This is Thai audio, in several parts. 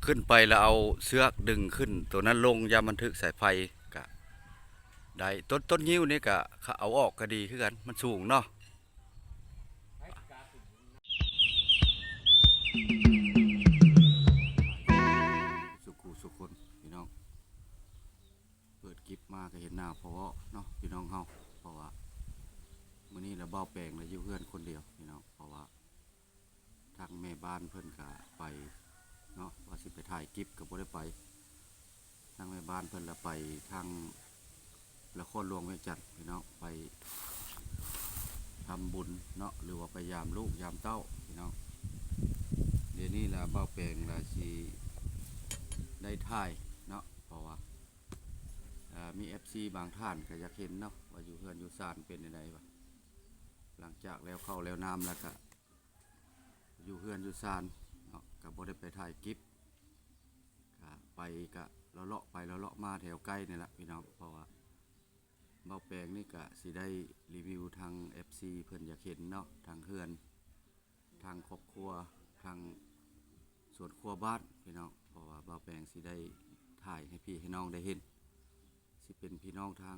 ขึ้นไปแล้วเอาเสือกดึงขึ้นตัวนั้นลงยามบันทึกสายไฟกะได้ต้นยิ้วนี่กะเอาออกก็ดีคือกันมันสูงเนาะสุขุสุคนพี่น้องเปิดคลิปมาก็เห็นหน้าเพราะเนาะพี่น้องเฮาเพราะว่ามื้อนี้เราเบ้าแปลงแล้วอยู่เพื่อนคนเดียวพี่น้องเพราะว่าทางแม่บ้านเพิ่นก็ไปเนาะว่าสิไปถ่ายคลิปก็บ่ได้ไปทางแม่บ้านเพิ่นละไปทางละครหลวงเวียงจันทน์พี่น้องไปทำบุญเนาะหรือว่าไปยามลูกยามเต้าพี่น้องเดี๋ยวนี้ละเบ้าแปลงละสิได้ถ่ายเนาะเพราะว่ามี FC บางท่านก็อยากเห็นเนาะว่าอยู่เฮือนอยู่ซ่านเป็นยังไงวะหลังจากแล้วเข้าแล้วน้ำแล้วก็อยู่เฮือนอยู่ซ่านเนาะก็บ่ได้ไปถ่ายคลิปก็ไปก็เลาะไปเลาะมาแถวใกล้นี่แหละพี่น้องเพราะว่าเบ้าแปลงนี่ก็สิได้รีวิวทาง FC เพิ่นอยากเห็นเนาะทางเฮือนทางครอบครัวทางสวนครัวบ้านพี่น้องเพราะว่าเบ้าแปลงสิได้ถ่ายให้พี่ให้น้องได้เห็นสิเป็นพี่น้องทาง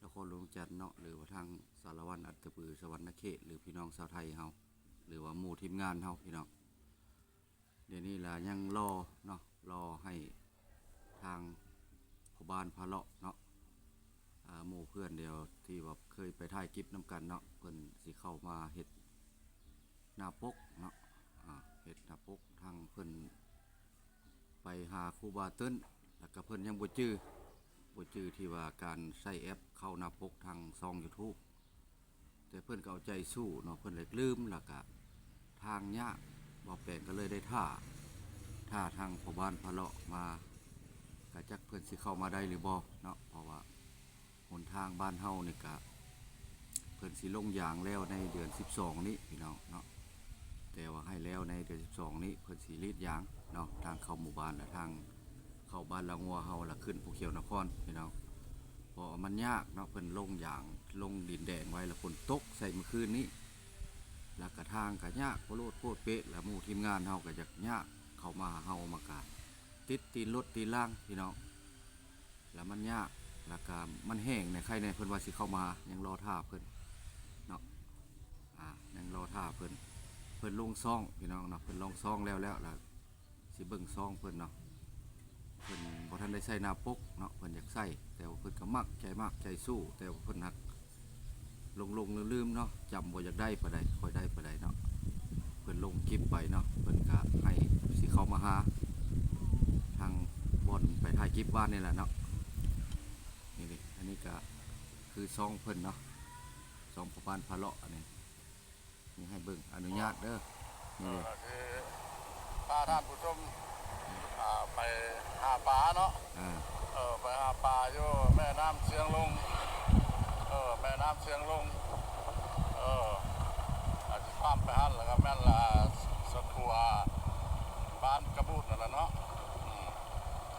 นครหลวงจันทน์เนาะหรือว่าทางสารวัตรอัตตปือสวรรณเขตหรือพี่น้องชาวไทยเฮาหรือว่าหมู่ทีมงานเฮาพี่น้องเดี๋ยวนี้ล่ะยังรอเนาะรอให้ทางพ่อบ้านพาเลาะเนาะหมู่เพื่อนเดียวที่ว่าเคยไปถ่ายคลิปน้ำกันเนาะเพิ่นสิเข้ามาเฮ็ดหน้าปกเนาะเฮ็ดหน้าปกทางเพิ่นไปหาครูบาเติ้นแล้วก็เพิ่นยังบ่จื้อที่ว่าการใช้แอปเข้าหน้าปกทางช่อง YouTube แต่เพิ่นก็เอาใจสู้เนาะเพิ่นเลยลืมแล้วก็ทางยากบ่แปลงก็เลยได้ท่าทางพ่อบ้านพะเลาะมาก็จักเพิ่นสิเข้ามาได้หรือบ่เนาะเพราะว่าหนทางบ้านเฮานี่ก็เพิ่นสิลงยางแล้วในเดือน12นี้พี่น้องเนาะแต่ว่าให้แล้วในเดือน12นี้เพิ่นสิรีดยางเนาะทางเข้าหมู่บ้านและทางเข้าบ้านละงัวเฮาละขึ้นภูเขียวนครพี่น้องเพราะมันยากเนาะเพิ่นลงยางลงดินแดงไว้แล้วฝนตกใส่เมื่อคืนนี้แล้วก็ทางก็ยากโพโลดโพดเป๊ะแล้วหมู่ทีมงานเฮาก็จะยากเข้ามาเฮามากะติดตีนรถตีนล่างพี่น้องแล้วมันยากแล้วก็มันแห้งในใครในเพิ่นว่าสิเข้ามายังรอท่าเพิ่นเนาะยังรอท่าเพิ่นลงซองพี่น้องเนาะเพิ่นลงซองแล้วล่ะสิเบิ่งซองเพิ่นเนาะเพิ่นบ่ทันได้ใส่หน้าปกเนาะเพิ่นอยากใส่แต่ว่าเพิ่นก็มักใจสู้แต่ว่าเพิ่นหักลงลืมเนาะจำบ่อยากได้ปานใดค่อยได้ปานใดเนาะเพิ่นลงคลิปไปเนาะเพิ่นก็ให้สิเข้ามาหาทางบ่อนไปถ่ายคลิปบ้านนี่แหละเนาะนี่อันนี้ก็คือซองเพิ่นเนาะซองพ่อบ้านพะเลาะอันนี้นี่ให้เบิ่งอนุญาตเด้อนี่คือพาท่านผู้ชมไปหาปลาเนาะไปหาปลาอยู่แม่น้ำเชียงลุงแม่น้ำเชียงลุงอาจจะข้ามไปหันแล้วก็แม่นละสะคัวบ้านกระบูดนั่นแหละเนาะ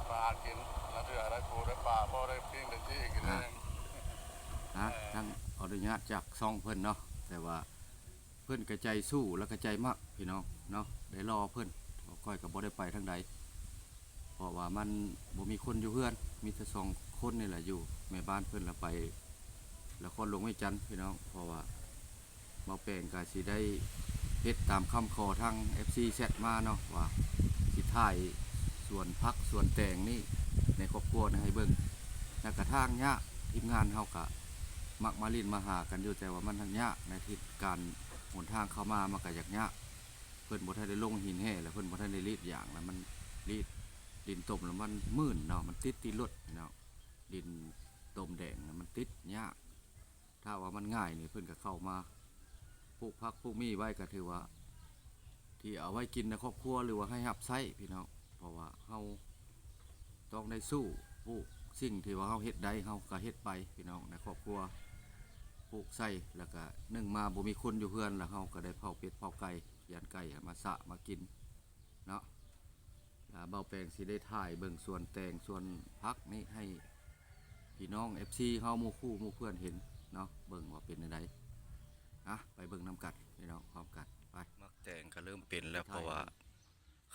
มาหากินแล้วเถื่อได้ปูได้ปลาพอได้ปิ้งได้จี้กินเองทั้งอนุญาตจากซองเพิ่นเนาะแต่ว่าเพิ่นกระใจสู้และกระใจมากพี่น้องเนาะได้รอเพิ่นก้อยกับบ่ได้ไปทางใดเพราะว่ามันบ่มีคนอยู่เพื่อนมีแต่2 คนนี่แหละอยู่แม่บ้านเพิ่นละไปแล้วคนลงไม่จันพี่น้องเพราะว่าเมาแปลงก็สิได้เฮ็ดตามคำขอทาง FC แชทมาเนาะว่าสิถ่ายส่วนพักส่วนแต่งนี่ในครอบครัวนะให้เบิ่งแล้วกระทั่งเนี้ยทีมงานเฮาก็มักมาลินมาหากันอยู่แต่ว่ามันทั้งยากในทิศการหนทางเข้ามามันก็ยากยากเพิ่นบ่ทันได้ลงหินแห่แล้วเพิ่นบ่ทันได้รีดอย่างแล้วมันรีดดินต้มแล้วมันมื่นเนาะมันติดตีรถเนาะดินต้มแดงมันติดยากถ้าว่ามันง่ายนี่เพิ่นก็เข้ามาปลูกผักปลูกมีไว้ก็ถือว่าที่เอาไว้กินในครอบครัวหรือว่าให้รับใช้พี่น้องเพราะว่าเฮาต้องได้สู้ปลูกสิ่งที่ว่าเฮาเฮ็ดได้เฮาก็เฮ็ดไปพี่น้องในครอบครัวปลูกใส่แล้วก็นึ่งมาบ่มีคนอยู่เฮือนแล้วเฮาก็ได้เผาเป็ดเผาไก่ย่านไก่มาสะมากินเนาะเบาแปลงสิได้ถ่ายเบิ่งส่วนแต่งส่วนพักนี้ให้พี่น้อง FC เฮาหมู่คู่หมู่เพื่อนเห็นเนาะเบิ่งว่าเป็นจังไดไปเบิ่งน้ำกัดพี่น้องพร้อมกันไปมักแต่งก็เริ่มเป็นแล้วเพราะว่า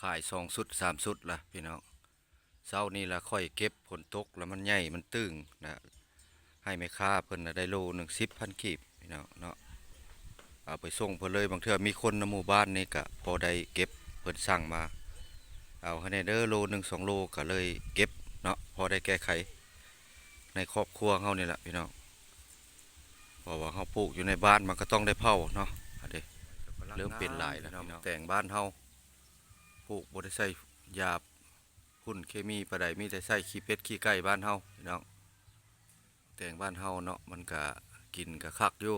ค ขาย2 สุด3 สุดละพี่น้องเช้านี้ละค่อยเก็บผลตกแล้วมันใหญ่มันตึงนะให้แม่ค้าเพิ่นน่ะได้โลหนึ่ง10,000กีบพี่น้องเนาะเอาไปส่งเพิ่นเลยบางเทื่อมีคนในหมู่บ้านนี่ก็พอได้เก็บเพิ่นสั่งมาเอาให้ได้เด้อโล1 2 โลก็เลยเก็บเนาะพอได้แก้ไขในครอบครัวเฮานี่แหละพี่น้องเพราะว่าเฮาปลูกอยู่ในบ้านมันก็ต้องได้เผาเนาะอันนี้เริ่มเป็นหลายแล้วพี่น้องแต่งบ้านเฮาปลูกบ่ได้ใส่ยาพ่นเคมีปานใดมีแต่ใส่ขี้เป็ดขี้ไก่บ้านเฮาพี่น้องแต่งบ้านเฮาเนาะมันก็กินก็คักอยู่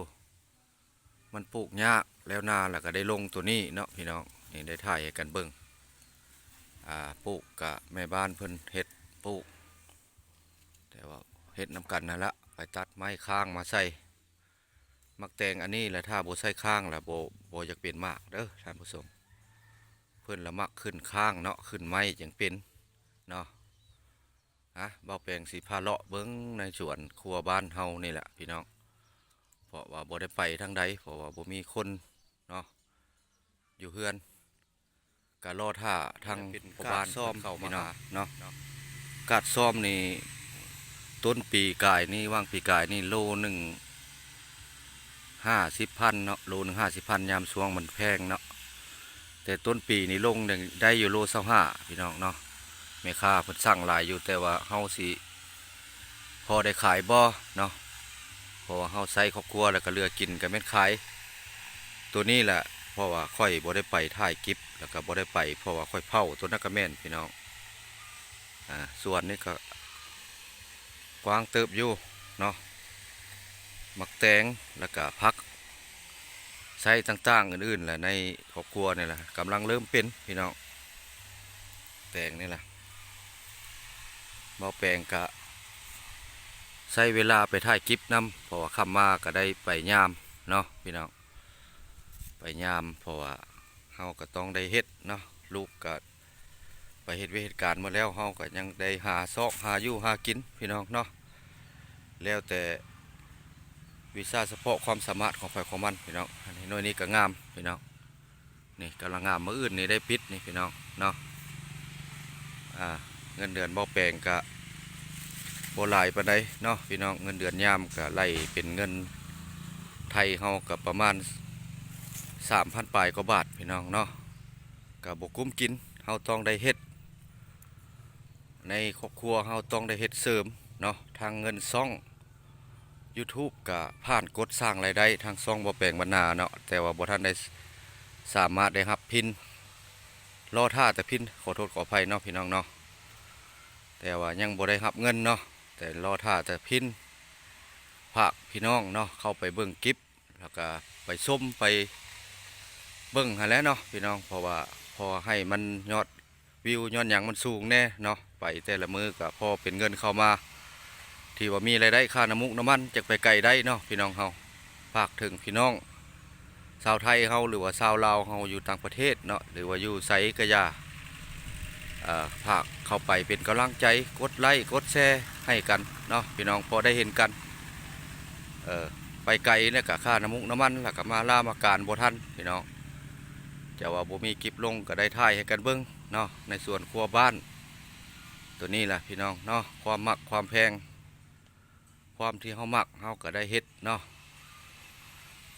มันปลูกยากแล้วนาแล้วก็ได้ลงตัวนี้เนาะพี่น้องนี่ได้ถ่ายให้กันเบิ่งปลูกกะแม่บ้านเพิ่นเฮ็ดปลูกแต่ว่าเฮ็ดนำกันนั่นละไปตัดไม้ข้างมาใส่มักแตงอันนี้แหละถ้าบ่ใส่ข้างละบ่อยากเป็นมากเด้อท่านผู้ชมเพิ่นละมักขึ้นข้างเนาะขึ้นไม้จังเป็นเนาะเบาแปลงสีพาเลาะเบิ้งในสวนครัวบ้านเฮานี่แหละพี่น้องเพราะว่าบ่ได้ไปทางใดเพราะว่าบ่มีคนเนาะอยู่เฮือนก็รอท่าทางพ่อบ้านซ่อมเข้ามาเนาะกาดซ่อมนี่ต้นปีกายนี่ว่างปีกายนี่โลหนึ่ง50,000เนาะโลหนึ่ง50,000ยามช่วงมันแพงเนาะแต่ต้นปีนี่ลงได้อยู่โล25พี่น้องเนาะแม่ค้าเพิ่นสั่งหลายอยู่แต่ว่าเฮาสิพอได้ขายบ่เนาะเพราะว่าเฮาใส่ครอบครัวแล้วก็เหลือกินก็แม่นขายตัวนี้แหละเพราะว่าค่อยบ่ได้ไปถ่ายคลิปแล้วก็บ่ได้ไปเพราะว่าค่อยเผาตัวนั้นก็แม่นพี่น้องส่วนนี้ก็กว้างเติบอยู่เนาะมักแตงแล้วก็ผักใช้ต่างๆอื่นๆแหละในครอบครัวนี่แหละกำลังเริ่มเป็นพี่น้องแตงนี่แหละเบาแปลงกะใช้เวลาไปถ่ายคลิปนำเพราะว่าค่ำมาก็ได้ไปยามเนาะพี่น้องไปยามเพราะว่าเฮาก็ต้องได้เฮ็ดเนาะลูกก็ไปเฮ็ดเหตุการณ์มาแล้วเฮาก็ยังได้หาซอกหาอยู่หากินพี่น้องเนาะแล้วแต่วิชาเฉพาะความสามารถของฝ่ายของมันพี่น้องอันนี้หน่วยนี้ก็งามพี่น้องนี่กำลังงามมื้ออื่นนี่ได้ปิดนี่พี่น้องเนาะเงินเดือนบ่แปลงกะบ่หลายปานใดเนาะพี่น้องเงินเดือนยามกะไล่เป็นเงินไทยเฮากับประมาณ 3,000 ปลายกว่าบาทพี่น้องเนาะกะบ่คุ้มกินเฮาต้องได้เฮ็ดในครอบครัวเฮาต้องได้เฮ็ดเสริมเนาะทางเงินซ่อง YouTube กะผ่านกดสร้างรายได้ทางซ่องบ่แปลงบรรณาเนาะแต่ว่าบ่ทันได้สามารถได้รับพินรอท่าแต่พินขอโทษขออภัยเนาะพี่น้องเนาะแต่ว่ายังบ่ได้รับเงินเนาะแต่รอท่าแต่พินฝากพี่น้องเนาะเข้าไปเบิ่งคลิปแล้วก็ไปชมไปเบิ่งหั่นแหละเนาะพี่น้องเพราะว่าพอให้มันยอดวิวยอดหยังมันสูงแน่เนาะไปแต่ละมือก็พอเป็นเงินเข้ามาที่ว่ามีรายได้ค่าน้ำมุกน้ำมันจากไปไกลได้เนาะพี่น้องเฮาฝากถึงพี่น้องชาวไทยเฮาหรือว่าชาวลาวเฮาอยู่ต่างประเทศเนาะหรือว่าอยู่ไสก็อย่าฝากเข้าไปเป็นกำลังใจกดไลค์กดแชร์ให้กันเนาะพี่น้องพอได้เห็นกันไปไกลเนี่ยกับค่าน้ำมุกน้ำมันแล้วก็มาล่ามาการบ่ทันพี่น้องจะว่าบ่มีคลิปลงก็ได้ถ่ายให้กันเบิ่งเนาะในส่วนครัวบ้านตัวนี้แหละพี่น้องเนาะความมักความแพงความที่เฮามักเฮาก็ได้เฮ็ดเนาะ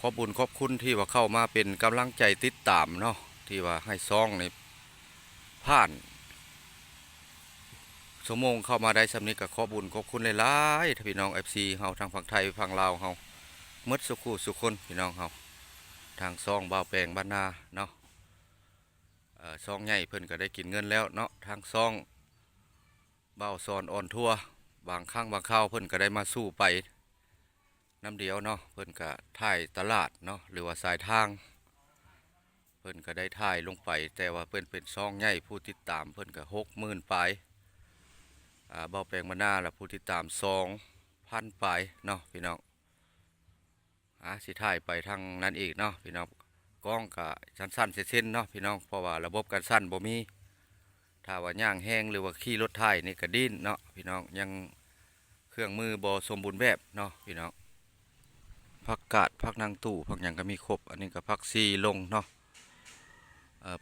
ขอบคุญขอบคุณที่ว่าเข้ามาเป็นกำลังใจติดตามเนาะที่ว่าให้ซองในผ่านชั่วโมงเข้ามาได้สำนึกกับขอบุญขอบคุณหลายๆพี่น้อง FC เฮาทางฝั่งไทยฝั่งลาวเฮาหมดสุขุสุคนพี่น้องเฮาทางซองบ่าวแปลงบ้านนาเนาะซองใหญ่เพิ่นก็ได้กินเงินแล้วเนาะทางซองบ่าวซอนอ่อนทั่วบางครั้งบางคราวเพิ่นก็ได้มาสู้ไปน้ำเดียวเนาะเพิ่นก็ถ่ายตลาดเนาะหรือว่าสายทางเพิ่นก็ได้ถ่ายลงไปแต่ว่าเพิ่นเป็นซองใหญ่ผู้ติดตามเพิ่นก็60,000ปลายเบาแปลงมาหน้าละผู้ติดตาม2,000ปลายเนาะพี่น้องสิถ่ายไปทางนั้นอีกเนาะพี่น้องกล้องก็สั้นๆเส้นๆเนาะพี่น้องเพราะว่าระบบการสั้นบ่มีถ้าว่าย่างแห้งหรือว่าขี่รถไถนี่ก็ดิ้นเนาะพี่น้องยังเครื่องมือบ่สมบูรณ์แบบเนาะพี่น้องผักกาดผักนางตู่ผักหยังก็มีครบอันนี้ก็ผักซีลงเนาะ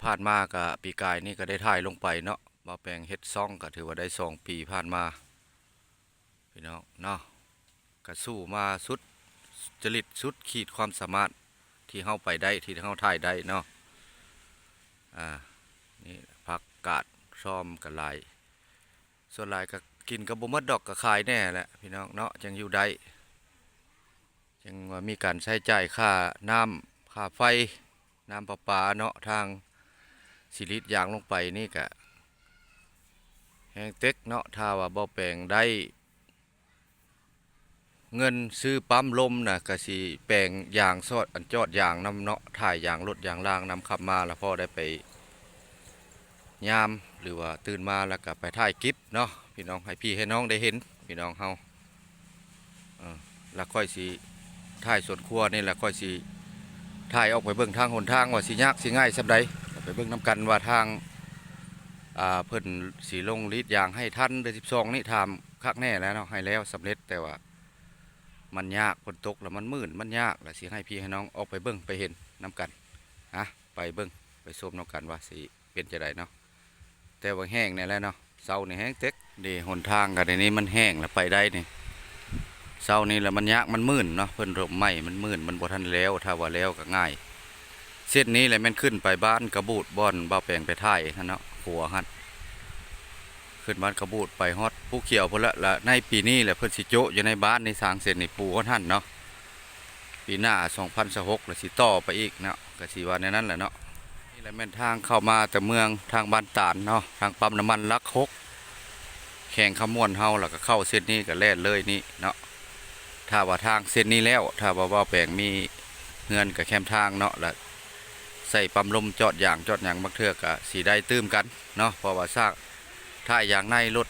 ผ่านมากับปีกายนี่ก็ได้ถ่ายลงไปเนาะบ่าวแปลงเฮ็ดซ่องก็ถือว่าได้2 ปีผ่านมาพี่น้องเนาะก็สู้มาสุดจริตสุดขีดความสามารถที่เฮาไปได้ที่เฮาถ่ายได้เนาะนี่ผักกาดซ้อมกันหลายส่วนหลายก็กินกับบ่หมดดอกก็ขายแน่แหละพี่น้องเนาะจังอยู่ได้จังว่ามีการใช้จ่ายค่าน้ำค่าไฟน้ำประปาเนาะทางสิริยางลงไปนี่ก็แฮงเต็กเนาะถ้าว่าบ่แปลงได้เงินซื้อปั๊มลมน่ะก็สิแปลงยางซอดอันจอดยางนำเนาะถ่ายยางรถยางล่างนำขับมาแล้วพอได้ไปยามหรือว่าตื่นมาแล้วก็ไปถ่ายคลิปเนาะพี่น้องให้พี่ให้น้องได้เห็นพี่น้องเฮาแล้วค่อยสิถ่ายส่วนครัวนี่แหละค่อยสิถ่ายออกไปเบิ่งทางหนทางว่าสิยากสิง่ายซำใดไปเบิ่งนํกันว่าทางเพิ่นสีลงรีดยางให้ท่านเดือน12นี่ทำคักแน่แล้วเนาะให้แล้วสำเร็จแต่ว่ามันยากฝนตกแล้วมันมืดมันยากแล้วสิให้พี่ให้น้องออกไปเบิ่งไปเห็นนํกันไปเบิ่งไปชมนํกันว่าสิเป็นจะได้เนาะแต่ว่าแห้งแน่แล้วเนาะเสานี่แห้งเต็กดีหนทางกันในนี้มันแห้งแล้วไปได้นี่เสานี่แล้วมันยากมันมืดเนาะเพิ่นร่มไม้มันมืดมันบ่ทันแล้วถ้าว่าแล้วก็ง่ายเส้นนี้แหละมันขึ้นไปบ้านกระบูดบ่อนบ่าวแปลงไปถ่ายเนาะหัวหันขึ้นบ้านกระบูดไปฮอดผู้เขียวพุ่นละในปีนี้แหละเพิ่นสิโจะอยู่ในบ้านในสางเส้นนี่ปูฮอดหั่นเนาะปีหน้า2026แล้วสิต่อไปอีกเนาะก็สิว่าในนั้นแหละเนาะนี่แหละแม่นทางเข้ามาแต่เมืองทางบ้านตาลเนาะทางปั๊มน้ำมันลักฮกแข่งขมวนเฮาแล้วก็เข้าเส้นนี้ก็แล่นเลยนี่เนาะถ้าว่าทางเส้นนี้แล้วถ้าว่าบ่าวแปลงมีเงินกับแคมทางเนาะแล้วใส่ปั๊มลมจอดอย่างบางเทื่อก็สิได้ตื้มกันเนาะเพราะว่าซากถ้าอย่างในรถ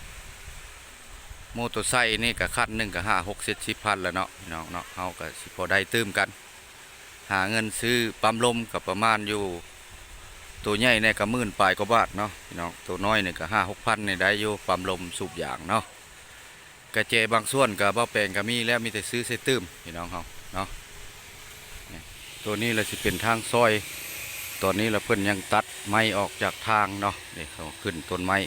มอเตอร์ไซค์นี่ก็คันหนึ่งก็5-6-70 พันแล้วเนาะพี่น้องเนาะเฮาก็สิพอได้ตื้มกันหาเงินซื้อปั๊มลมกับประมาณอยู่ตัวใหญ่เนี่ยก็10,000 ปลายกว่าบาทเนาะพี่น้องตัวน้อยเนี่ยก็5-6 พันเนี่ยได้อยู่ปั๊มลมสูบยางเนาะกระเจบางส่วนก็บ่แปลงก็มีแล้วมีแต่ซื้อใส่ตื้มพี่น้องเฮาเนาะตัวนี้เราสิเป็นทางซอยตอนนี้เราเพิ่นยังตัดไม้ออกจากทางเนาะนี่เขาขึ้นต้นไม้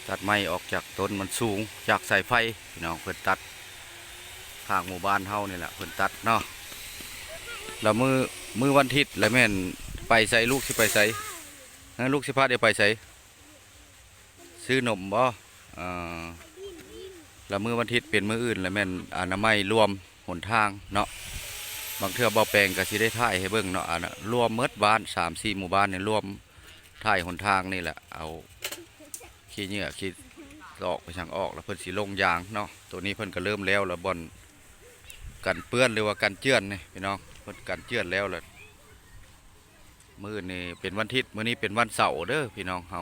ตัดไม้ออกจากต้นมันสูงจากสายไฟพี่น้องเพิ่นตัดข้างหมู่บ้านเฮานี่แหละเพิ่นตัดเนาะแล้วมือวันอาทิตย์แล้วแม่นไปใส่ลูกสิไปใส่ลูกสิพาเดี๋ยวไปใส่ซื้อนมบ่แล้วมือวันอาทิตย์เป็นมืออื่นแล้วแม่นอนามัยรวมหนทางเนาะบางเทื่อบ่แปลงก็สิได้ถ่ายให้เบิ่งเนาะรวมเมดบ้าน 3-4 หมู่บ้านเนี่ยรวมถ่ายหนทางนี่แหละเอาขี้เหงื่อขี้ออกไปช่างออกแล้วเพิ่นสิลงยางเนาะตัวนี้เพิ่นก็เริ่มแล้วบ่อนกันเปื้อนหรือว่ากันเจื้อนนี่พี่น้องเพิ่นกันเจื้อนแล้วล่ะมื้อนี้เป็นวันอาทิตย์มื้อนี้เป็นวันเสาร์เด้อพี่น้องเฮา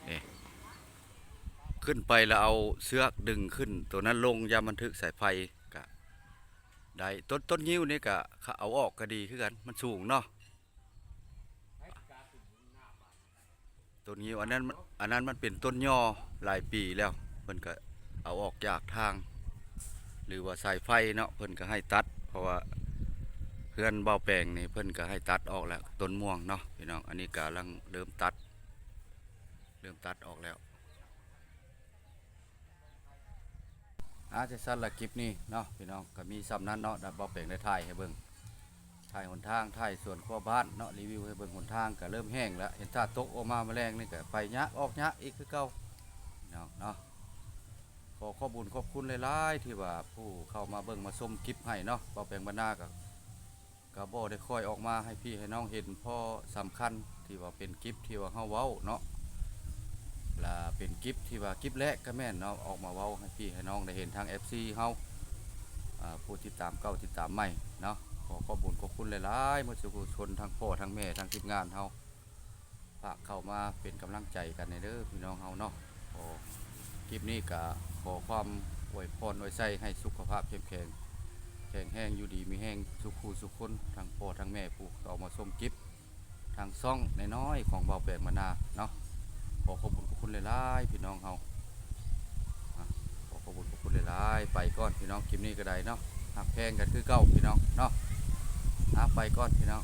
นี่ขึ้นไปแล้วเอาเสือกดึงขึ้นตัวนั้นลงยามบันทึกสายไฟก็ได้ต้นยิ้วนี่ก็เอาออกก็ดีคือกันมันสูงเนาะต้นยิ้วอันนั้นมันเป็นต้นย่อหลายปีแล้วเพิ่นก็เอาออกจากทางหรือว่าสายไฟเนาะเพิ่นก็ให้ตัดเพราะว่าเพื่อนเบาแปลงนี่เพิ่นก็ให้ตัดออกแล้วต้นม่วงเนาะพี่น้องอันนี้กำลังเริ่มตัดออกแล้วจะสั้นละคลิปนี้เนาะพี่น้องก็มีซ้ำนั้นเนาะดับเบาแปลงได้ถ่ายให้เบิ่งถ่ายหนทางถ่ายส่วนครัวบ้านเนาะรีวิวให้เบิ่งหนทางก็เริ่มแห้งแล้วเห็นถ้าตกออกมาแมลงนี่ก็ไปยะออกยะอีกคือเก่าเนาะขอขอบคุญขอบคุณหลายๆที่ว่าผู้เข้ามาเบิ่งมาชมคลิปให้เนาะเบาแปลงบรรณาก็บ่ได้ค่อยออกมาให้พี่ให้น้องเห็นพอสำคัญที่ว่าเป็นคลิปที่ว่าเฮาเว้าเนาะและเป็นคลิปที่ว่าคลิปแรกก็แม่นเนาะออกมาเว้าให้พี่ให้น้องได้เห็นทาง FC เฮาผู้ติดตามเก่าติดตามใหม่เนาะขอขอบคุญขอบคุณหลายๆมื้อสุขชนทั้งพ่อทั้งแม่ทั้งทีมงานเฮาฝากเข้ามาเป็นกำลังใจกันในเด้อพี่น้องเฮาเนาะคลิปนี้ก็ขอความอวยพรอวยไส้ให้สุขภาพเข้มแข็งแข็งแห้งอยู่ดีมีแห้งสุขสุขคนทั้งพ่อทั้งแม่ผู้เอามาชมคลิปทางซ่องน้อยๆของเบาแปลงบรรณาเนาะขอขอบคุณหลายๆพี่น้องเฮาขอขอบคุณหลายๆไปก่อนพี่น้องคลิปนี้ก็ได้เนาะหักแพงกันคือเก่าพี่น้องเนาะไปก่อนพี่น้อง